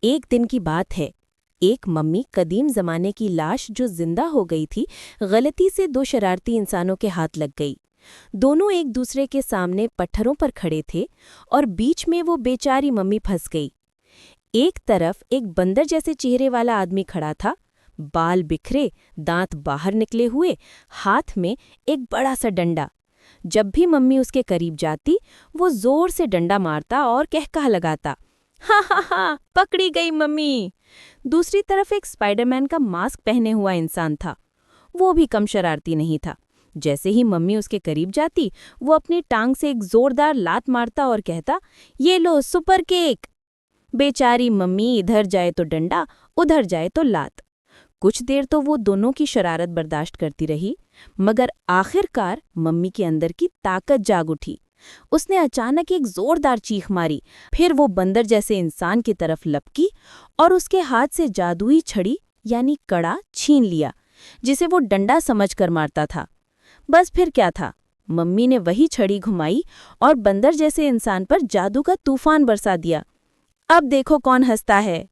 एक दिन की बात है। एक मम्मी कदीम जमाने की लाश जो जिंदा हो गई थी, गलती से दो शरारती इंसानों के हाथ लग गई। दोनों एक दूसरे के सामने पत्थरों पर खड़े थे और बीच में वो बेचारी मम्मी फंस गई। एक तरफ एक बंदर जैसे चेहरे वाला आदमी खड़ा था, बाल बिखरे, दांत बाहर निकले हुए, हाथ में एक बड़ा सा डंडा। जब भी मम्मी उसके करीब जाती, वो जोर से डंडा मारता और कहकहा लगाता, हा हा हा, पकड़ी गई मम्मी। दूसरी तरफ एक स्पाइडरमैन का मास्क पहने हुआ इंसान था। वो भी कम शरारती नहीं था। जैसे ही मम्मी उसके करीब जाती, वो अपनी टांग से एक जोरदार लात मारता और कहता, ये लो सुपर केक। बेचारी मम्मी इधर जाए तो डंडा, उधर जाए तो लात। कुछ देर तो वो दोनों की शरारत बर्दाश्त करती रही, मगर आखिरकार मम्मी के अंदर की ताकत जाग उठी। उसने अचानक एक जोरदार चीख मारी, फिर वो बंदर जैसे इंसान की तरफ लपकी और उसके हाथ से जादुई छड़ी यानी कड़ा छीन लिया, जिसे वो डंडा समझकर मारता था। बस फिर क्या था, मम्मी ने वही छड़ी घुमाई और बंदर जैसे इंसान पर जादू का तूफान बरसा दिया। अब देखो कौन हंसता है।